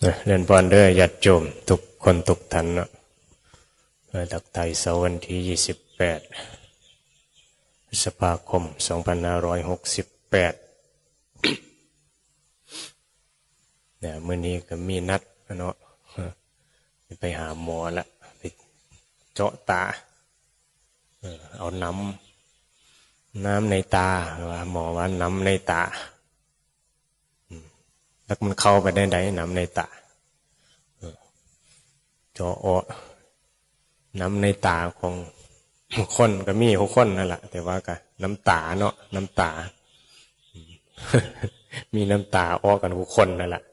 เรียนพรเด้อญาติโยมทุกคนทุกท่านเนาะตักไทยเสาร์วันที่28 พฤษภาคม 2568เนี่ยมื้อนี้ก็มีนัดเนาะไปหาหมอละไปเจาะตาเอาน้ำในตาว่าหมอว่าน้ำในตาแล้วมันเข้าไปได้น้ำในตาเจาะน้ำในตาของคนก็มีทุกคนนั่นแหละแต่ว่าก็น้ำตาเนาะน้ำตา มีน้ำตาออกกันทุกคนนั่นแหละ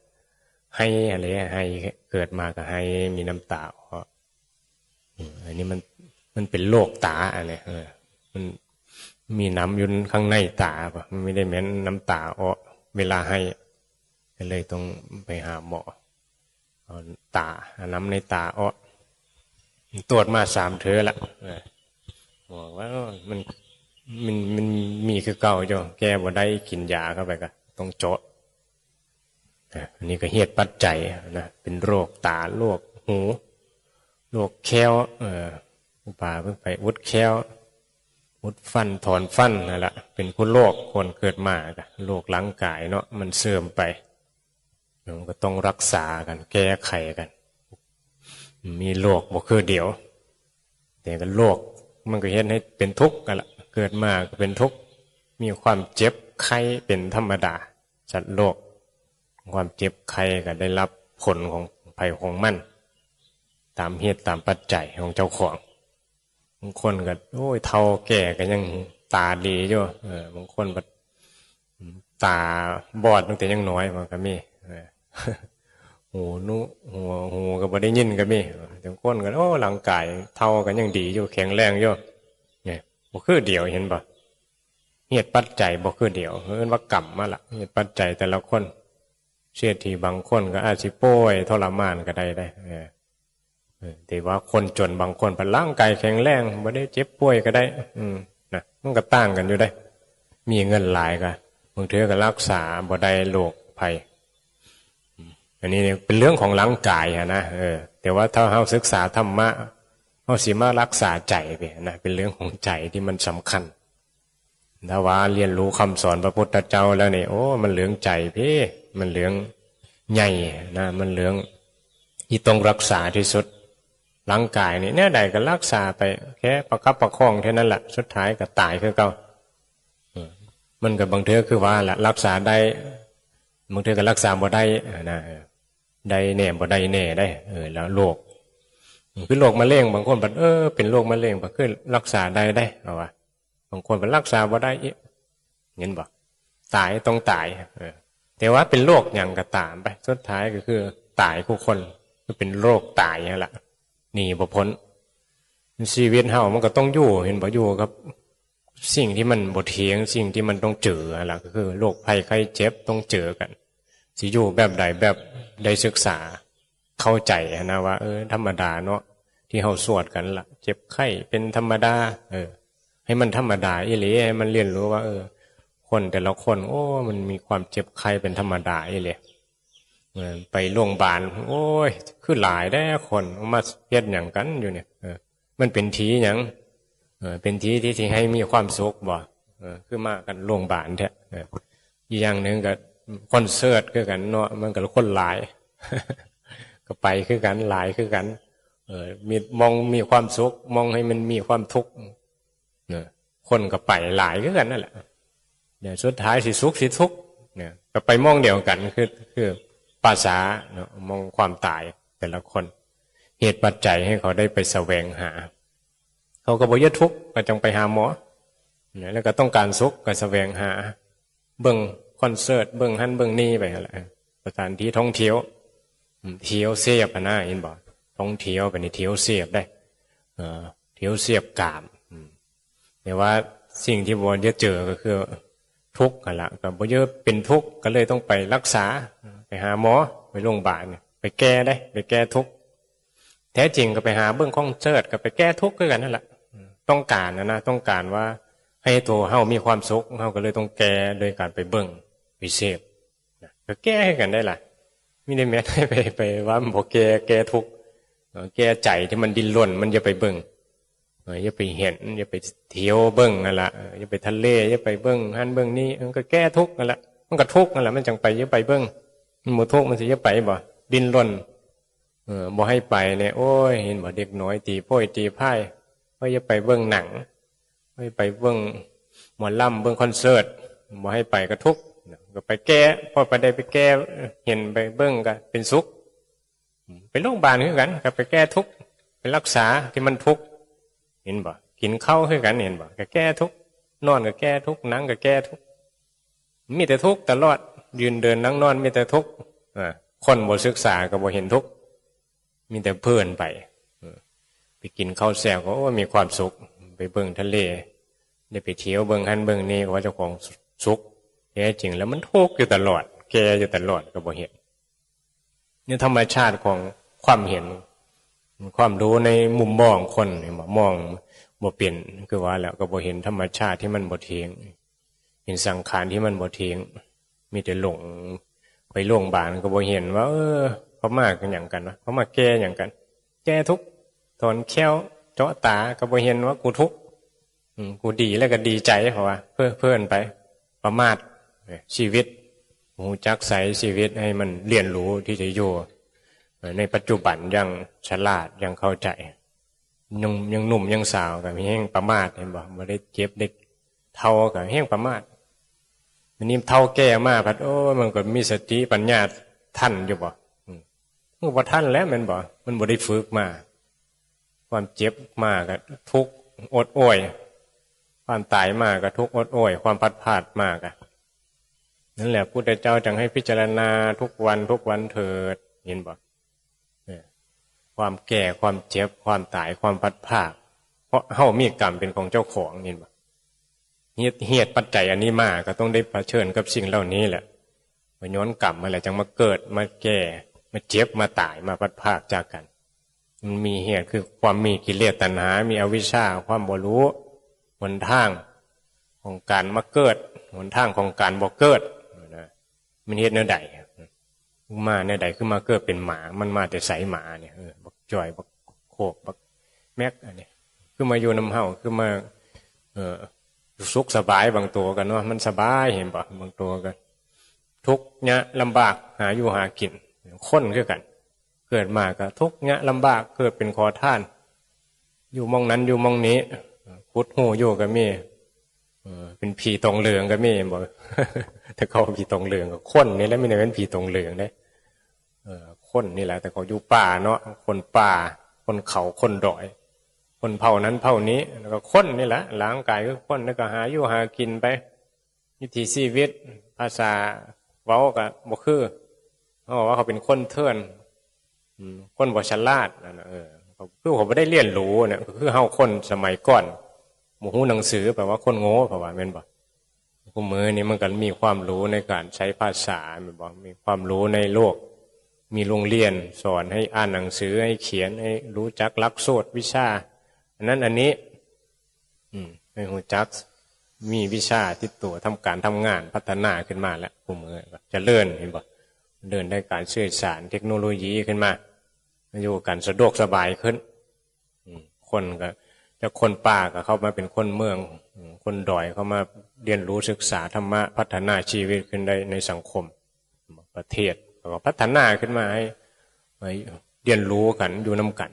ให้อะไรให้เกิดมาก็ให้มีน้ำตาออกอันนี้มันเป็นโรคตาอะไรมันมีน้ำอยู่ข้างในตาป่ะมันไม่ได้เหมือนน้ำตาออกเวลาให้ก็เลยต้องไปหาหมอเอาตาน้ำในตาออกตรวจมา3 เทื่อละบอกว่ามันมีคือเก่าจ้ะแก้บ่ได้กินยาเข้าไปก็ต้องเจาะอันนี้ก็เหตุปัจจัยนะเป็นโรคตาโรคหูโรคแค้วป่าเพิ่งไปอุดแค้วอุดฟันถอนฟันนั่นแหละเป็นคนโรคคนเกิดมาโรคร่างกายเนาะมันเสื่อมไปมันก็ต้องรักษากันแก้ไขกันมีโรคบ่คือเดียวแต่ก็โรคมันก็เห็นให้เป็นทุกข์กันละเกิดมาก็เป็นทุกข์มีความเจ็บไข้เป็นธรรมดาสัตว์โลกความเจ็บไข้ก็ได้รับผลของภัยของมันตามเหตุตามปัจจัยของเจ้าของบางคนก็โอ้ยเฒ่าแก่ก็ยังตาดีอยู่บางคนก็ตาบอดตั้งแต่ยังน้อยมันก็มีหูก็บ่ได้ยินก็มีบางคนก็โอ้ร่างกายเฒ่าก็ยังดีอยู่แข็งแรงอยู่เนี่ยบ่คือเดียวเห็นบ่เหตุปัจจัยบ่คือเดียวเอิ้นว่ากรรมมาล่ะเหตุปัจจัยแต่ละคนเชื่อที่บางคนก็อาจสิป่วยทรมานก็ได้แต่ว่าคนจนบางคนร่างกายแข็งแรงบ่ได้เจ็บป่วยก็ได้นะมันก็ต่างกันอยู่ได้มีเงินหลายก็บางเทื่อก็รักษาบ่ได้โรคภัยอันนี้เป็นเรื่องของร่างกายนะแต่ว่าถ้าเฮาศึกษาธรรมะเฮาสิมารักษาใจไปนะเป็นเรื่องของใจที่มันสำคัญถ้าว่าเรียนรู้คำสอนพระพุทธเจ้าแล้วนี่โอ้มันเรื่องใจพี่มันเรื่องใหญ่นะมันเรื่องที่ต้องรักษาที่สุดร่างกายนี่แน่ใดก็รักษาไปแค่ประคับประคองแค่นั้นแหละสุดท้ายก็ตายคือเก่ามันก็บางเทื่อคือว่าละรักษาได้บางเทื่อก็รักษาบ่ได้นะได้แน่บ่ได้แน่ได้แล้วโรคคือโรคมะเร็งบางคนบัดเป็นโรคมะเร็งบัดคือรักษาได้เอาว่าบางคนบัดรักษาบ่ได้อีกเห็นบ่ตายต้องตายแต่ว่าเป็นโรคหยังก็ตามไปสุดท้ายก็คือตายทุกคนคือเป็นโรคตายนั่นแหละหนีบ่พ้นชีวิตเฮามันก็ต้องอยู่เห็นบ่อยู่ครับสิ่งที่มันบ่เที่ยงสิ่งที่มันต้องเจอล่ะก็คือโรคภัยไข้เจ็บต้องเจอกันสิอยู่แบบใดแบบได้ศึกษาเข้าใจนะว่าธรรมดาเนาะที่เฮาสวดกันล่ะเจ็บไข้เป็นธรรมดาให้มันธรรมดาอีหลีให้มันเรียนรู้ว่าคนแต่ละคนโอ้มันมีความเจ็บไข้เป็นธรรมดาอีหลีไปโรงพยาบาลโอ้ยคือหลายได้คนมาเฮ็ดหยังกันอยู่เนี่ยมันเป็นทีหยังเป็นทีที่ให้มีความสุขบ่คือมากันโรงพยาบาลแท้อีกอย่างนึงก็คอนเสิร์ตคือกันเนาะมันก็คนหลาย ก็ไปคือกันหลายคือกันมีความสุขมองให้มันมีความทุกข์คนก็ไปหลายคือกันนั่นแหละเดี๋ยวสุดท้ายสิสุขสิทุกข์เนี่ยก็ไปมองเดียวกันคือภาษาเนาะมองความตายแต่ละคนเหตุปัจจัยให้เขาได้ไปแสวงหาเขาก็บ่ยึดทุกข์ก็จงไปหาหมอแล้วก็ต้องการสุขก็แสวงหาเบิ่งคอนเสิร์ตเบิ่งหั่นเบิ่งนี่ไปนั่นแหละสถานที่ท่องเที่ยวเที่ยวเสียบนะเห็นบ่ท่องเที่ยวไปนี่เที่ยวเสียบได้เที่ยวเสียบกามแต่ว่าสิ่งที่บ่จะเจอก็คือทุกข์นั่นล่ะก็บ่เยอะเป็นทุกข์ก็เลยต้องไปรักษาไปหาหมอไปโรงพยาบาลไปแก้ได้ไปแก้ทุกข์แท้จริงก็ไปหาเบิ่งคอนเสิร์ตก็ไปแก้ทุกข์คือกันนั่นแหละต้องการนะต้องการว่าให้ตัวเฮามีความสุขเฮาก็เลยต้องแก้โดยการไปเบิ่งไปเสพก็แก้ให้กันได้ล่ะ ไม่ได้แม้ให้ไปว่ามันบอกแกทุกข์แกใจที่มันดิ้นรนมันจะไปเบิ่งอย่าไปเห็นอย่าไปเที่ยวเบิ่งนั่นแหละอย่าไปทะเลอย่าไปเบิ่งหันเบิ่งนี่มันก็แก้ทุกข์นั่นแหละมันก็ทุกข์นั่นแหละมันจังไปอย่าไปเบิ่งมันบ่ทุกข์มันสิอย่าไปบ่ดิ้นรนบ่ให้ไปเนี่ยโอ้ยเห็นบ่เด็กน้อยตีโพ้ยตีพ่ายว่าอย่าไปเบิ่งหนังไม่ไปเบิ่งหมอลำเบิ่งคอนเสิร์ตบ่ให้ไปก็ทุกข์ก็ไปแก้พอไปได้ไปแก้เห็นไปเบิ่งก็เป็นสุขไปโรงพยาบาลคือกันก็ไปแก้ทุกข์ไปรักษาที่มันทุกข์เห็นบ่กินข้าวคือกันเห็นบ่ก็แก้ทุกข์นอนก็แก้ทุกข์นั่งก็แก้ทุกข์มีแต่ทุกข์ตลอดยืนเดินนั่งนอนมีแต่ทุกข์คนบ่ศึกษาก็บ่เห็นทุกข์มีแต่เพื่อนไปกินข้าวแซ่บก็มีความสุขไปเบิ่งทะเลได้ไปเที่ยวเบิ่งหันเบิ่งนี่ก็ว่าเจ้าของสุขแท้จริงแล้วมันทุกข์อยู่ตลอดแก่อยู่ตลอดก็บ่เห็นนี่ธรรมชาติของความเห็นความรู้ในมุมมองคนมองบ่เปลี่ยนคือว่าแล้วก็บ่เห็นธรรมชาติที่มันบ่เที่ยงเห็นสังขารที่มันบ่เที่ยงมีแต่หลงไปโรงพยาบาลก็บ่เห็นว่าเขามากันอย่างกันวะเขามาแก้อย่างกันแก้ทุกถอนแค้วเจาะตาก็บ่เห็นว่ากูทุกกูดีแล้วก็ดีใจเพราะว่าเพื่อนไปประมาทชีวิตหูจักใส่ชีวิตให้มันเรียนรู้ที่จะอยู่ในปัจจุบันยังฉลาดยังเข้าใจยังหนุ่มยังสาวกับแห้งประมาทเห็นบ่ไม่ได้เจ็บเด็กเท่ากับแห้งประมาทอันนี้เท่าแก่มากพัดมันก็มีสติปัญญาท่านอยู่บ่มันบ่ท่านแล้วมันบ่ได้ฝึกมาความเจ็บมากก็ทุกข์อดโอยความตายมากก็ทุกข์อดโอยความพัดพลาดมากนั่นแหละพุทธเจ้าจังให้พิจารณาทุกวันเถิดเห็นบ่ความแก่ความเจ็บความตายความพัดพลาดเพราะเฮามีกรรมเป็นของเจ้าของเห็นบ่เหตุปัจจัยอันนี้มาก็ต้องได้เผชิญกับสิ่งเหล่านี้แหละมาย้อนกรรมมาแหละจังมาเกิดมาแก่มาเจ็บมาตายมาพัดพลาดจากกันมันมีเหตุคือความมีกิเลสตัณหามีอวิชชาความบ่รู้หนทางของการมาเกิดหนทางของการบ่เกิดมันเหตุแนวใดมาแนวใดคือมาเกิดเป็นหมามันมาแต่ใสหมาเนี่ยบักจ่อยบักโคกบักแม็กอันนี้คือมาอยู่น้ำเฮาคือมาสุขสบายบางตัวกันเนาะมันสบายเห็นป่ะบางตัวกันทุกข์ยะลำบากหาอยู่หากินค้นคือกันเกิดมาก็ทุกข์ยะลำบากเกิดเป็นขอทานอยู่มองนั้นอยู่มองนี้พุทธหูอยู่ก็มีเป็นผีตองเหลืองก็มีบอกแต่เขาผีตองเหลืองก็ค้นนี่แหละไม่ได้เป็นผีตองเหลืองได้ค้นนี่แหละแต่เขาอยู่ป่าเนาะคนป่าคนเขาคนดอยคนเผ่านั้นเผ่านี้แล้วก็ค้นนี่แหละร่างกายก็ค้นแล้วก็หาอยู่หากินไปวิถีชีวิตภาษาเว้าก็บ่คือเขาบอกว่าเขาเป็นคนเถื่อนคนบ่ฉลาดนั่นคือเขาไม่ได้เรียนรู้เนี่ยคือเฮาคนสมัยก่อนหมู่ฮู้หนังสือแปลว่าคนโง่เพราะว่าแม่นบ่ผู้มือนี่มันก็มีความรู้ในการใช้ภาษาแม่นบ่มีความรู้ในโลกมีโรงเรียนสอนให้อ่านหนังสือให้เขียนให้รู้จักหลักสูตรวิชาอันนั้นอันนี้ให้รู้จักมีวิชาที่ตัวทำการทำงานพัฒนาขึ้นมาแล้วผู้มือจะเลื่อนเห็นบ่เดินได้การสื่อสารเทคโนโลยีขึ้นมาอยู่กันสะดวกสบายขึ้นคนก็จะคนป่าก็เข้ามาเป็นคนเมืองคนดอยเข้ามาเรียนรู้ศึกษาธรรมะพัฒนาชีวิตขึ้นได้ในสังคมประเทศก็พัฒนาขึ้นมาให้เรียนรู้กันอยู่น้ำกัน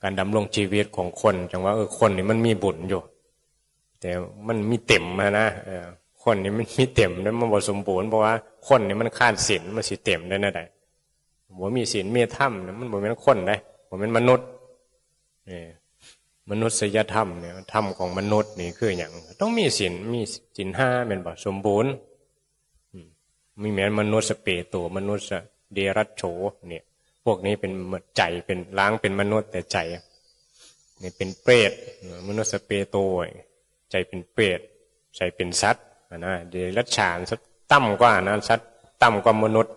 การดำรงชีวิตของคนจังว่าคนนี่มันมีบุญอยู่แต่มันมีเต็มนะคนนี่มันมีเต็มแล้วมันบ่สมบูรณ์เพราะว่าคนนี่มันขาดศีลมันสิเต็มได้นะได้บ่มีศีลมีธรรมมันบ่เป็นคนได้บ่เป็นมนุษย์มนุษยธรรมเนี่ยธรรมของมนุษย์นี่คืออย่างต้องมีศีลมีศีลห้าเป็นบ่สมบูรณ์มีเหมือนมนุษย์สเปโตมนุษย์เดรัจโฉเนี่ยพวกนี้เป็นใจเป็นล้างเป็นมนุษย์แต่ใจนี่เป็นเปรตมนุษย์สเปโตใจเป็นเปรตใจเป็นสัตว์นะเดรัจฉานสัตว์ต่ำกว่านะสัตว์ต่ำกว่ามนุษย์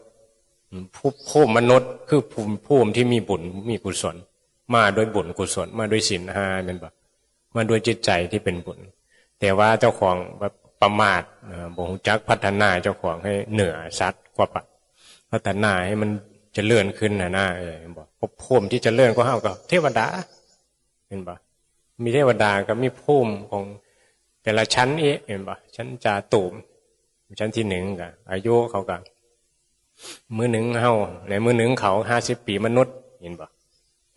ผู้มนุษย์คือภูมิที่มีบุญมีกุศลมาโดยบุญกุศลมาโดยศีลห้าเป็นแบบมาโดยจิตใจที่เป็นบุญแต่ว่าเจ้าของประมาทบ่รู้จักพัฒนาเจ้าของให้เหนือสัตว์กว่า พัฒนาให้มันเจริญขึ้นนะบอกภพภูมิที่เจริญก็เฮากับเทวดาเห็นบ่มีเทวดาก็มีภูมิของแต่ละชั้นเห็นบ่ชั้นจาตุมชั้นที่1ก็อายุเขาก็มื้อหนึ่งเฮาในมื้อหนึ่งเขา50 ปีมนุษย์เห็นบ่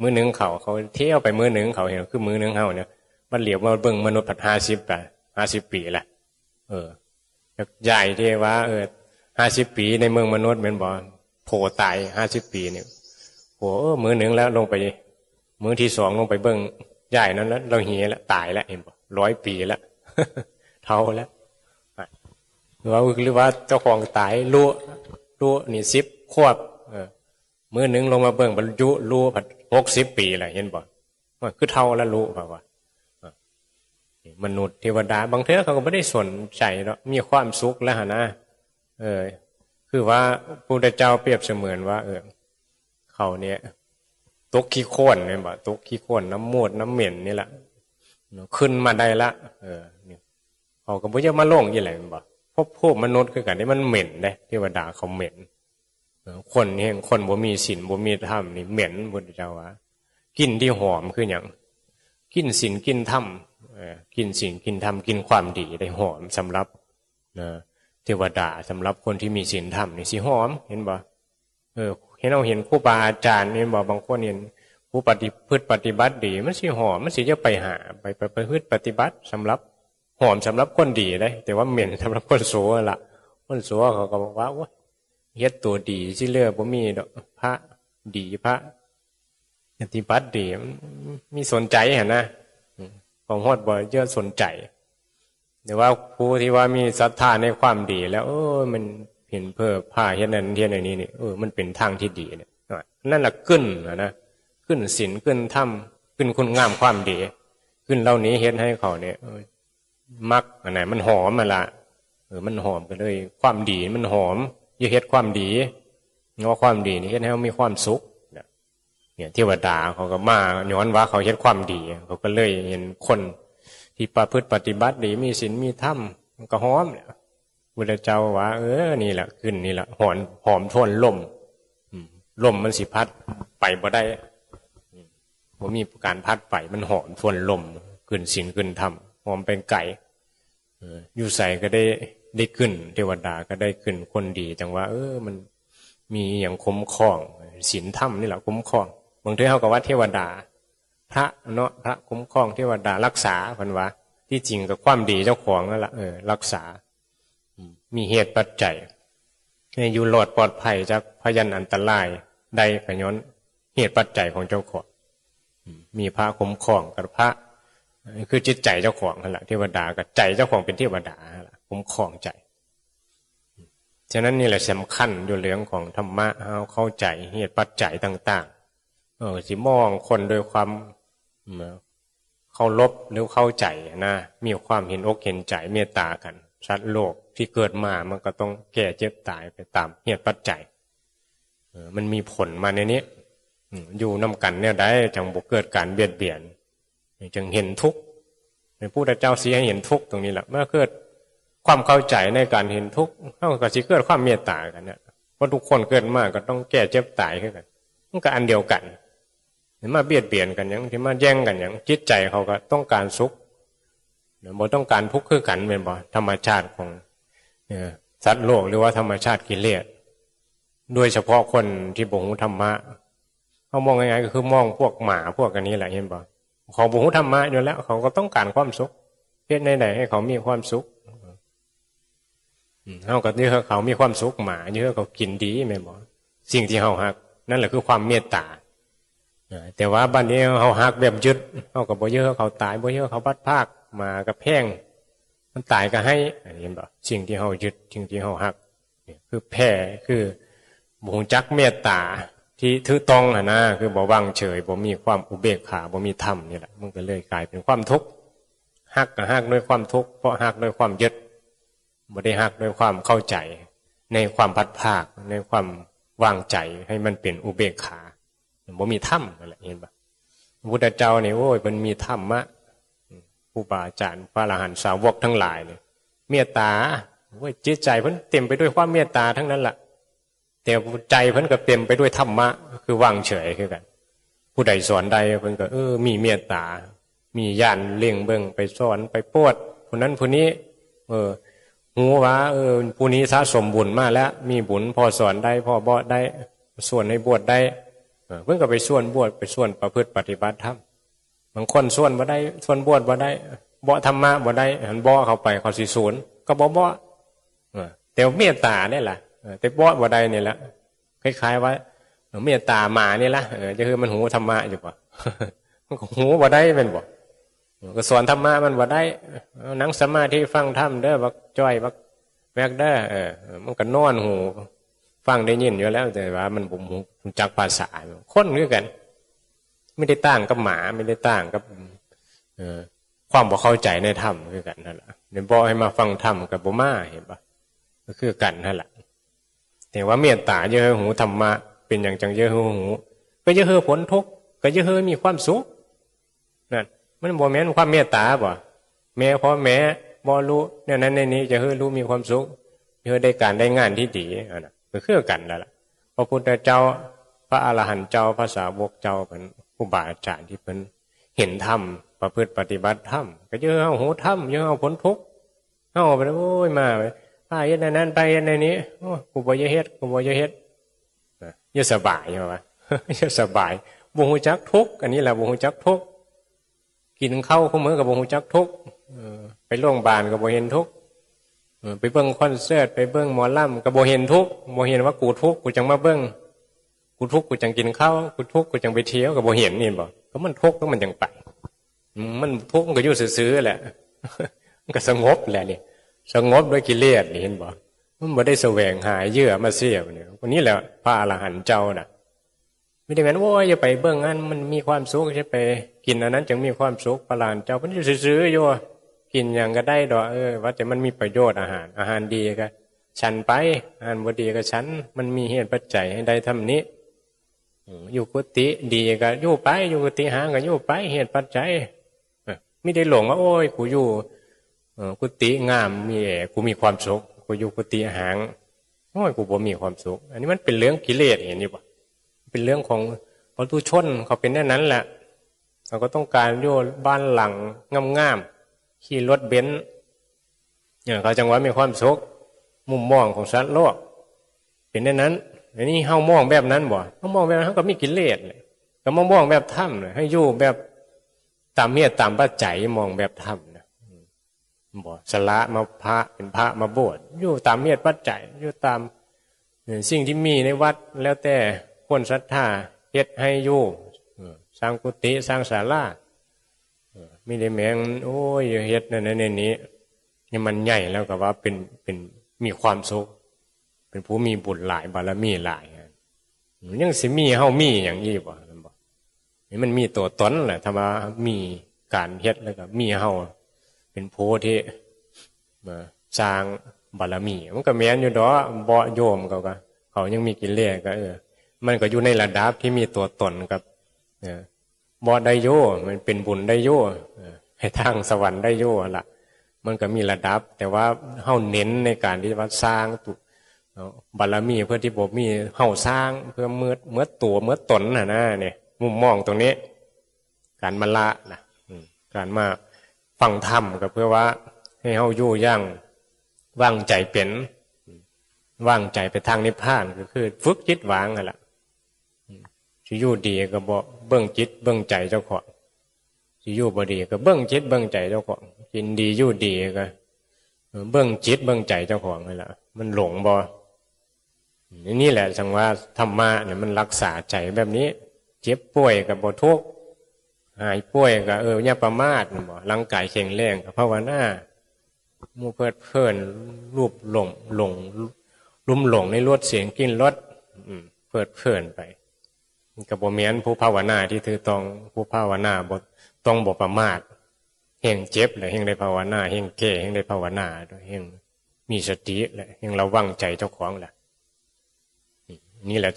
มื้อหนึ่งเขาเที่ยวไปมื้อหนึ่งเขาเห็นคือมื้อหนึ่งเฮาเนี่ยมันเหลียวมาเบิ่งมนุษย์ผัด50ป่ะ50 ปีละใหญ่ที่ว่า50 ปีในเมืองมนุษย์เหมือนบ่โผล่ตาย50 ปีเนี่ยโหมื้อหนึ่งแล้วลงไปมื้อที่2ลงไปเบิ่งใหญ่นั้นแล้วเราเหี่ยแล้วตายแล้วเห็นบ่100 ปีแล้ว เท่าแล้วหรือว่าเจ้าของตายรู้นี่10 ขวบมื้อหนึ่งลงมาเบิ่งบรรลุรู้ผัด60 ปีแหละเห็นบ่คือเท่าแล้วรู้ป่ะว่ามนุษย์เทวดาบางเทื่อเขาก็ไม่ได้สนใจหรอกมีความสุขแล้วนะคือว่าพระพุทธเจ้าเปรียบเสมือนว่าเขาเนี่ยตกขี้โคลนเนี่ยบ่ตกขี้โคลนน้ำมูดน้ำเหม็นนี่แหละขึ้นมาได้ละเขาก็บ่จะมาลงยี่ไรบ่พวกมนุษย์คือกันนี่มันเหม็นได้เทวดาเขาเหม็นคนนี่คนบ่มีศีลบ่มีธรรมนี่เหม็นพุทธเจ้าว่ากินที่หอมคืออย่างกินศีลกินธรรมกินศีลกินธรรมกินความดีได้หอมสำหรับเทวดาสำหรับคนที่มีศีลธรรมนี่สิหอมเห็นบ่เห็นครูบาอาจารย์เห็นบ่บางคนเห็นผู้ปฏิบัติดีมันสิหอมมันสิจะไปหาไปพฤติปฏิบัติสำหรับหอมสำหรับคนดีได้แต่ว่าเหม็นสำหรับคนโสล่ะคนโสเขาก็บอกว่าเฮ็ดตัวดีสิเลือกบ่มีดอกพระดีพระปฏิบัติดีมีสนใจเห็นนะของฮอดบ่เยอะสนใจแต่ว่าผู้ที่ว่ามีศรัทธาในความดีแล้วมันเห็นเพิ่มผ้าเฮ็ดนั้นเฮ็ดนี้นี่มันเป็นทางที่ดีเนี่ยนั่นแหละขึ้นนะขึ้นศีลขึ้นธรรมขึ้นคุณงามความดีขึ้นเหล่านี้เฮ็ดให้เขาเนี่ยมักอันไหนมันหอมมาละมันหอมกันเลยความดีมันหอมอย่าเฮ็ดความดีว่าความดีนี่เฮ็ดให้เขามีความสุขเนี่ยเทวดาเขาก็มาย้อนว่าเขาเฮ็ดความดีเขาก็เลยเห็นคนที่ประพฤติปฏิบัติดีมีศีลมีธรรมมันก็หอมเนี่ยพุทธเจ้าว่านี่แหละขึ้นนี่แหละหอมทวนลมมันสิพัดไปบ่ได้บ่มีการพัดไปมันหอมทวนลมขึ้นศีลขึ้นธรรมหอมเป็นไก่อยู่ใส่ก็ได้ขึ้นเทวดาก็ได้ขึ้นคนดีจังว่ามันมีอย่างคุ้มครองศีลธรรมนี่แหละคุ้มครองบางทีเขาก็ว่าเทวดาพระเนาะพระคุ้มครองเทวดารักษาพันวะที่จริงกับความดีเจ้าของนั่นแหละรักษามีเหตุปัจจัยให้อยู่รอดปลอดภัยจากพยันอันตรายใดก็ย้อนเหตุปัจจัยของเจ้าของมีพระคุ้มครองกับพระคือจิตใจเจ้าของนั่นแหละเทวดากับใจเจ้าของเป็นเทวดาคุ้มครองใจฉะนั้นนี่แหละสำคัญอยู่เรื่องของธรรมะเข้าใจเหตุปัจจัยต่างๆสิมองคนโดยความเคารพหรือเข้าใจนะมีความเห็นอกเห็นใจเมตตากันสัตว์โลกที่เกิดมามันก็ต้องแก่เจ็บตายไปตามเหตุปัจจัยมันมีผลมาในนี้อยู่นำกันเนี่ยได้จังบ่เกิดการเบียดเบียนจึงเห็นทุกข์ในพุทธเจ้าชี้ให้เห็นทุกข์ตรงนี้แหละเมื่อเกิดความเข้าใจในการเห็นทุกข์เท่ากับสิเกิดความเมตตากันเนี่ยเพราะทุกคนเกิดมาก็ต้องแก่เจ็บตายขึ้นกันมันก็อันเดียวกันมาเบียดเบียนกันอย่างที่มาแย่งกันอย่างจิตใจเขาก็ต้องการสุขบ่ต้องการทุกข์คือกันเป็นบ่ธรรมชาติของสัตว์โลกหรือว่าธรรมชาติกิเลสโดยเฉพาะคนที่บ่ฮู้ธรรมะเขามองง่ายๆก็คือมองพวกหมาพวกกันนี้แหละเห็นบ่เขาบ่ฮู้ธรรมะอยู่แล้วเขาก็ต้องการความสุขเฮ็ดไหนๆให้เขามีความสุขเฮาก็นี่เขามีความสุขหมาเยอะเขากินดีแม่นบ่สิ่งที่เฮาฮักนั่นแหละคือความเมตตาแต่ว่าบัดนี้เฮาฮักแบบยึดเฮาก็บ่เยอะเขาตายบ่เยอะเขาพัดภาคมาก็แพงมันตายก็ให้เห็นบ่สิ่งที่เฮายึดสิ่งที่เฮาฮักคือแพ้คือบ่ฮู้จักเมตตาที่ถือต้องนะคือบ่วางเฉยบ่มีความอุเบกขาบ่มีธรรมนี่แหละมันก็เลยกลายเป็นความทุกข์ฮักก็ฮักด้วยความทุกข์เพราะฮักด้วยความยึดบ่ได้ฮักด้วยความเข้าใจในความพัดภาคในความวางใจให้มันเป็นอุเบกขาบ่มีธรรมนั่นแหละเห็นป่ะพระพุทธเจ้านี่โอ้ยมันมีธรรมะครูบาอาจารย์พระอรหันต์สาวกทั้งหลายเนี่ยเมตตาโอ้ยจิตใจเพิ่นเต็มไปด้วยความเมตตาทั้งนั้นล่ะ แต่ใจเพิ่นก็เต็มไปด้วยธรรมะคือว่างเฉยคือกันผู้ใดสอนใดเพิ่นก็มีเมตตามีญาณเลี้ยงเบิ่งไปสอนไปโปรดผู้นั้นผู้นี้หูว่าผู้นี้สะสมบุญมาแล้วมีบุญพอสอนได้พอบ่ได้ส่วนให้บวชได้เพิ่นก็ไปส่วนบวชไปส่วนประพฤติปฏิบัติธรรมบางคนส่วนบ่ได้ส่วนบวชบ่ได้บ่ธรรมะบ่ได้หันบ่เข้าไปเขาสิศูนย์ก็บ่แต่เมตตาได้ล่ะแต่บ่ได้นี่ละคล้ายๆว่าเมตตาหมานี่ละจะคือมันหูธรรมะอยู่ป่ะมันก็หูบ่ได้เป็นบ่ก็สอนธรรมะมันบ่ได้นั่งสมาธิฟังธรรมเด้อบักจ้อยบักแวกเด้อมันก็นอนหูฟังได้ยินอยู่แล้วแต่ว่ามันบ่รู้จักภาษาคนคือกันไม่ได้ต่างกับหมาไม่ได้ต่างกับความบ่เข้าใจในธรรมคือกันนั่นแหละเดี๋ยวบ่ให้มาฟังธรรมกับบ่มาเห็นป่ะก็คือกันนั่นแหละแต่ว่าเมตตาเยอะหูธรรมะเป็นอย่างจังเยอะหูก็เยอะผลทุกข์ก็เยอะมีความสุขนั่นมันบ่แม่นความเมตตาบ่แม่พ่อแม่บ่รู้เนี่ยนั้นในนี้จะรู้มีความสุขเยอะได้การได้งานที่ดีน่ะก็คือกันนั่นแหละพระพุทธเจ้าพระอรหันต์เจ้าพระสาวกเจ้าเป็นครูบาอาจารย์ที่เพิ่นเห็นธรรมประพฤติปฏิบัติธรรมก็เยอะหูธรรมเยอะผลทุกข์เฮาไปโอ้ยมาไปเฮ็ดนั้นไปเฮ็ดในนี้โอ้กูบ่เฮ็ดกูบ่เฮ็ดอย่าสบายใช่ป่ะอย่าสบายบ่ฮู้จักทุกข์อันนี้แหละบ่ฮู้จักทุกข์กินข้าวคู่มื้อก็บ่ฮู้จักทุกข์ไปโรงพยาบาลก็บ่เห็นทุกข์ไปเบิ่งคอนเสิร์ตไปเบิ่งหมอลำก็บ่เห็นทุกข์บ่เห็นว่ากูทุกข์กูจังมาเบิ่งกูทุกข์กูจังกินข้าวกูทุกข์กูจังไปเที่ยวก็บ่เห็นนี่บ่ก็มันทุกข์แล้วมันจังไปมันทุกข์มันก็อยู่ซื่อๆแหละมันก็สงบแหละนี่สงบด้วยกิเลสนี่เห็นบ่มันบ่ได้แสวงหาเยื่อมาเสียบเนี่ยวันนี้แหละพระอรหันต์เจ้าน่ะไม่ได้แม่นโอ้ยอย่าไปเบิ่งอันมันมีความสุขใช่ไปกินอันนั้นจึงมีความสุขพระอรหันต์เจ้าเพิ่นอยู่ซื่อๆอยู่กินหยังก็ได้ดอกว่าแต่มันมีประโยชน์อาหารดีก็ฉันไปอาหารบ่ดีก็ฉันมันมีเหตุปัจจัยให้ได้ทำนี้อยู่กุฏิดีก็อยู่ไปอยู่กุฏิห่างก็อยู่ไปเหตุปัจจัยไม่ได้หลงว่าโอ้ยกูอยู่กุฏิงามมีกูมีความสุขกูอยู่กุฏิห่างโอ้ยกูบ่มีความสุขอันนี้มันเป็นเรื่องกิเลสเห็นอยู่ป่ะเป็นเรื่องของปุถุชนเขาเป็นแน่นั้นแหละเราก็ต้องการอยู่บ้านหลังงามๆขี่รถเบนซ์เขาจังหวะมีความสุขมุมมองของสัตว์โลกเป็นแน่นั้นอันนี้เฮามองแบบนั้นบ่เฮามองแบบนั้นเฮาก็มีกิเลสเลยก็มองแบบธรรมเลยให้อยู่แบบตามเหตุตามปัจจัยมองแบบธรรมนะบ่สละมาพระเป็นพระมาบวชอยู่ตามเหตุปัจจัยอยู่ตามสิ่งที่มีในวัดแล้วแต่คนศรัทธาเฮ็ดให้อยู่สร้างกุฏิสร้างศาลาไม่ได้แมงโอ้ยเฮ็ดนั่นนี่นี่มันใหญ่แล้วก็ว่าเป็นมีความสุขเป็นผู้มีบุญหลายบารมีหลายยังสิมีเฮามีอย่างนี้บ่นี่มันมีตัวตนแหละถ้าว่ามีการเฮ็ดแล้วก็มีเฮาเป็นผู้ที่สร้างบารมีมันก็แม่นอยู่ดอกบ่โยมเขายังมีกิเลสก็มันก็อยู่ในระดับที่มีตัวตนกับบ่ได้โยมันเป็นบุญได้โยให้ทางสวรรค์ได้โยล่ะมันก็มีระดับแต่ว่าเฮาเน้นในการที่ว่าสร้างบารมีเพื่อที่บ่มีเฮาสร้างเพื่อเมื่อตัวเมื่อตนน่ะนะเนี่ยมุมมองตรงนี้การมาละนะการมาฟังธรรมก็เพื่อว่าให้เฮาอยู่อย่างวางใจเป็นวางใจไปทางนิพพานก็คือฝึกจิตวางนั่นแหละสิอยู่ดีก็บ่เบิ่งจิตเบิ่งใจเจ้าของสิอยู่บ่ดีก็เบิ่งจิตเบิ่งใจเจ้าของกินดีอยู่ดีก็เบิ่งจิตเบิ่งใจเจ้าของนั่นแหละมันหลงบ่นี่แหละสังว่าธรรมะเนี่ยมันรักษาใจแบบนี้เจ็บป่วยก็บ่ทุกข์หายป่วยก็อย่าประมาทบ่ร่างกายแข็งแรงก็ภาวนาหมู่เพลินรูปหลงลุ่มหลงในรสเสียงกลิ่นรสเพลินไปก็บ่แม่นผู้ภาวนาที่ถือต้องผู้ภาวนาบ่ต้องบ่ประมาทแห่งเจ็บและแห่งได้ภาวนาแห่งแก่แห่งได้ภาวนาด้วยแห่งมีสติและแห่งระวังใจเจ้าของแหละนี่แหละ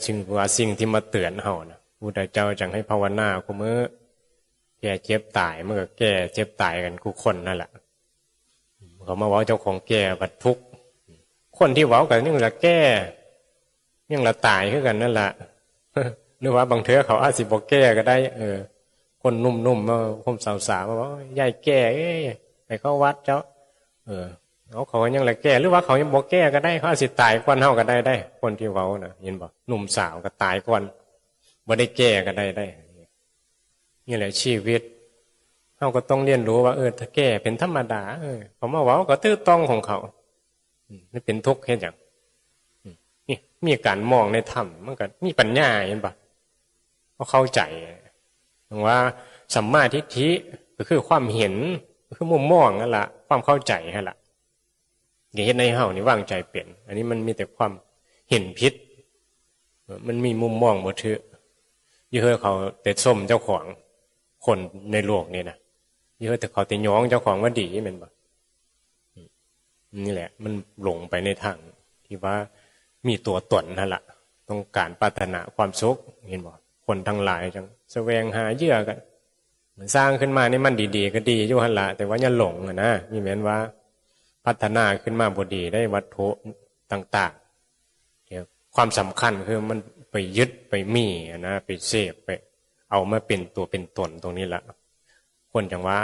สิ่งที่มาเตือนเฮานะพุทธเจ้าจังให้ภาวนาคุมื้อแก่เจ็บตายมันก็แก่เจ็บตายกันทุกคนนั่นแหละเขามาเว้าเจ้าของแก่บัดทุกข์คนที่เว้ากันนี่แหละแก่ ยังละตายคือกันนั่นแหละ หรือว่าบางเทื่อเขาอาจสิบ่แก้ก็ได้คนนุ่มๆมาผมสาวๆมาบอกยายแก่ไปเข้าวัดเจ้าเขายังละแก่หรือว่าเขายังบ่แก้ก็ได้เขาอาจสิตายก่อนเฮาก็ได้คนที่เว้าน่ะเห็นบ่หนุ่มสาวก็ตายก่อนบ่ได้แก้ก็ได้นี่แหละชีวิตเฮาก็ต้องเรียนรู้ว่าถ้าแก้เป็นธรรมดาเขามาเว้าก็ตื้อต้องของเขานี่เป็นทุกข์เฮ็ดหยังนี่มีการมองในธรรมมันก็มีปัญญาเห็นบ่เขาเข้าใจว่าสัมมาทิฏฐิก็คือความเห็นก็คือมุมมองนั่นล่ะความเข้าใจนั่นล่ะอย่าเฮ็ดในเฮานี่วางใจเปลี่ยนอันนี้มันมีแต่ความเห็นผิดมันมีมุมมองบ่ถือเยอะเขาแต่ส้มเจ้าของคนในโลกนี่นะเยอะแต่เขาแต่ย้องเจ้าของว่าดีแม่นบ่นี่แหละมันหลงไปในทางที่ว่ามีตัวตนนั่นล่ะต้องการปรารถนาความสุขเห็นบ่คนทั้งหลายจังแสวงหาเหยื่อกันมันสร้างขึ้นมานี่มันดีๆก็ดีอยู่หั่นล่ะแต่ว่าอย่าหลงนะนี่แม่นว่าพัฒนาขึ้นมาบ่ดีได้วัตถุต่างๆความสำคัญคือมันไปยึดไปมีนะไปเสพไปเอามาเป็นตัวเป็นตนตรงนี้ละคนจังว่า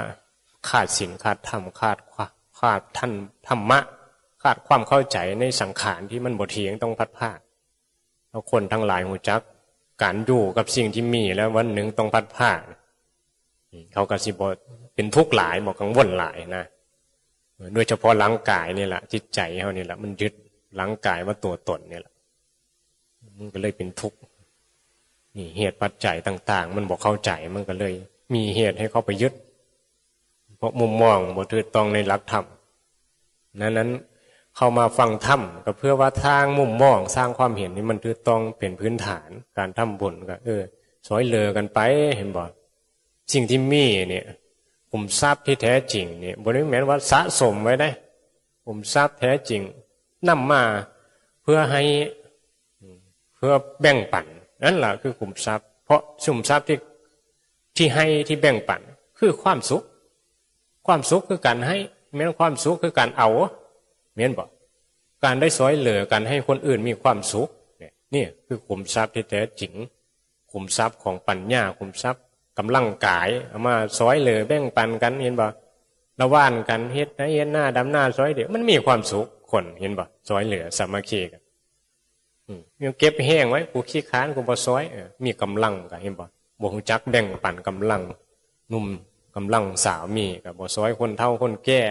ขาดศีลขาดธรรมขาดท่านธรรมะขาดความเข้าใจในสังขารที่มันบ่เที่ยงต้องพัดพลาดแล้วคนทั้งหลายหูจักการอยู่กับสิ่งที่มีแล้ววันหนึ่งต้องพัดพลาดเขาก็สิบ่เป็นทุกข์หลายบ่กังวลหลายนะโดยเฉพาะร่างกายนี่แหละจิตใจเขานี่แหละมันยึดร่างกายว่าตัวตนนี่แหละมันก็เลยเป็นทุกข์นี่เหตุปัจจัยต่างๆมันบอกเข้าใจมันก็เลยมีเหตุให้เขาไปยึดเพราะมุมมองบ่ถูกต้องในหลักธรรมนั้นเข้ามาฟังธรรมก็เพื่อว่าทางมุมมองสร้างความเห็นนี่มันถูกต้องเป็นพื้นฐานการทำบุญก็สอยเลอกันไปเห็นบ่สิ่งที่มีเนี่ยขุมทรัพย์ที่แท้จริงเนี่ยบ่ได้แม้นว่าสะสมไว้ได้ขุมทรัพย์แท้จริงนำมาเพื่อแบ่งปันนั่นแหละคือขุมทรัพย์เพราะขุมทรัพย์ที่ให้ที่แบ่งปันคือความสุขคือการให้แม้นความสุขคือการเอาแม่นบ่การได้สอยเหลือกันให้คนอื่นมีความสุขนี่คือขุมทรัพย์ที่แท้จริงขุมทรัพย์ของปัญญาขุมทรัพย์กำลังกายเอามาสอยเหลือแบ่งปันกันเห็นบ่ละว่านกันเฮ็ดหน้าดำหน้าสอยเดี๋ยวมันมีความสุขคนเห็นบ่สอยเหลือสามัคคีกันยังเก็บแห้งไว้กูขี้ค้านกูบ่ซอยมีกำลังก็เห็นบ่บ่ฮู้จักแบ่งปันกำลังหนุ่มกำลังสาวมีก็บ่ซอยคนเฒ่าคนแก่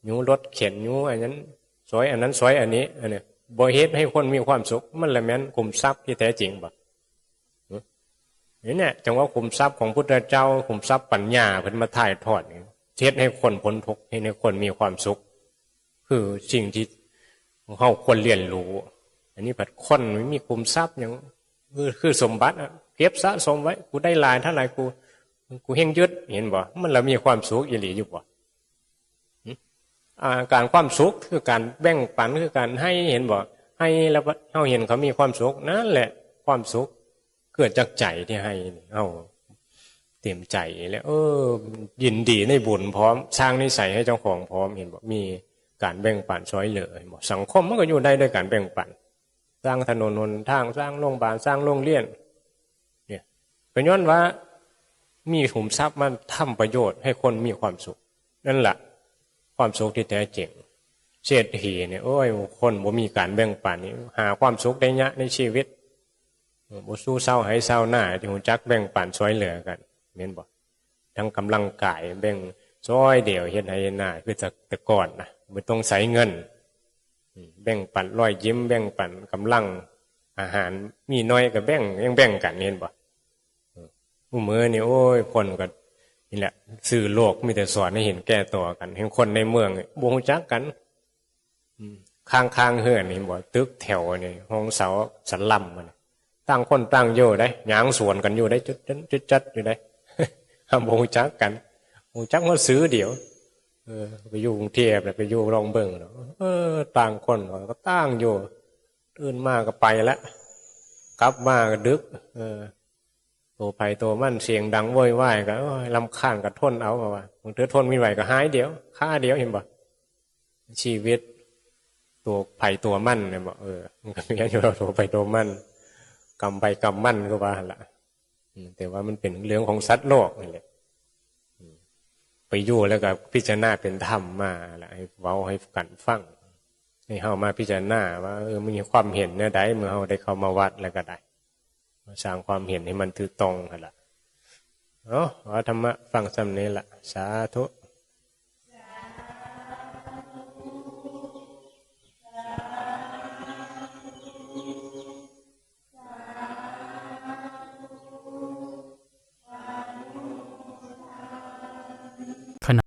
ยูรถเข็นยูอันนั้นซอยอันนั้นซอยอันนี้อันนี้บ่เฮ็ดให้คนมีความสุขมันละแม่นขุมทรัพย์ที่แท้จริงบ่นี่เนี่ยจังว่าขุมทรัพย์ของพุทธเจ้าขุมทรัพย์ปัญญาเพิ่นมาถ่ายทอดเฮ็ดให้คนพ้นทุกข์ให้คนมีความสุขคือสิ่งที่เฮาควรเรียนรู้อันนี้ผัดคนไม่มีคุมทรัพย์อย่างคือสมบัติเก็บสะสมไว้กูได้ลายเท่าไหร่กูเฮงยึดเห็นบ่มันเรามีความสุขอีหลีอยู่บ่การความสุขคือการแบ่งปันคือการให้เห็นบ่ให้แล้วเฮาเห็นเขามีความสุขนั่นแหละความสุขเกิดจากใจที่ให้เฮาเต็มใจแล้วยินดีในบุญพร้อมสร้างนิสัยให้เจ้าของพร้อมเห็นบ่มีการแบ่งปันช่วยเหลือเห็นบ่สังคมมันก็อยู่ได้ด้วยการแบ่งปันสร้างถนนหนทางสร้างโรงพยาบาลสร้างโรงเรียนเนี่ยเป็นย้อนว่ามีขุมทรัพย์มันทำประโยชน์ให้คนมีความสุขนั่นแหละความสุขที่แท้จริงเศรษฐีเนี่ยคนบ่มีการแบ่งปันนี่หาความสุขได้ยะในชีวิตบ่สู้เศร้าให้เศร้าหน้าที่หูจักแบ่งปันช่วยเหลือกันแม่นบ่ทั้งกำลังกายแบ่งช่วยเดียวเฮ็ดให้หน้าคือแต่ก่อนนะบ่ต้องใช้เงินแบ่งปันรอยยิ้มแบ่งปันกำลังอาหารมีน้อยก็แบ่งยังแบ่งกันเห็นบ่ผู้มื้อนี่คนก็นี่แหละสื่อโลกมีแต่สอนให้เห็นแก่ตัวกันเห็นคนในเมืองบ่ฮู้จักกันข้างๆเฮือนนี่บ่ตึกแถวนี่ห้องเสาสันลำมันต่างคนต่างอยู่ได้หยางสวนกันอยู่ได้จัดอยู่ได้บ่ฮู้จักกันฮู้จักว่าซื้อเดี๋ยวไปอยู่กรุงเทพไปอยู่รองเบิ่งต่างคนก็ต่างอยู่ตื่นมาก็ไปแล้วกลับมาก็ดึกตัวไผตัวมันเสียงดังโวยวายก็รำคาญก็ทนเอาว่าบางทีทนไม่ไหวก็หายเดี๋ยวค่าเดี๋ยวเห็นบ่ชีวิต ตัวไผ่ตัวมั่นเนี่ยบอกมันก็มีอยู่เราตัวไผ่ตัวมั่นกรรมไปกรรมมั่นก็ว่าละแต่ว่ามันเป็นเรื่องของสัตว์โลกนี่แหละไปอยู่แล้วก็พิจารณาเป็นธรรมมาละให้เว้าให้กันฟังให้เฮามาพิจารณาว่ามีความเห็นเนี่ยได้เมื่อเฮาได้เข้ามาวัดแล้วก็ได้สร้างความเห็นให้มันถูกต้องหั่นล่ะเอาธรรมะฟังซ้ำนี้ล่ะสาธุ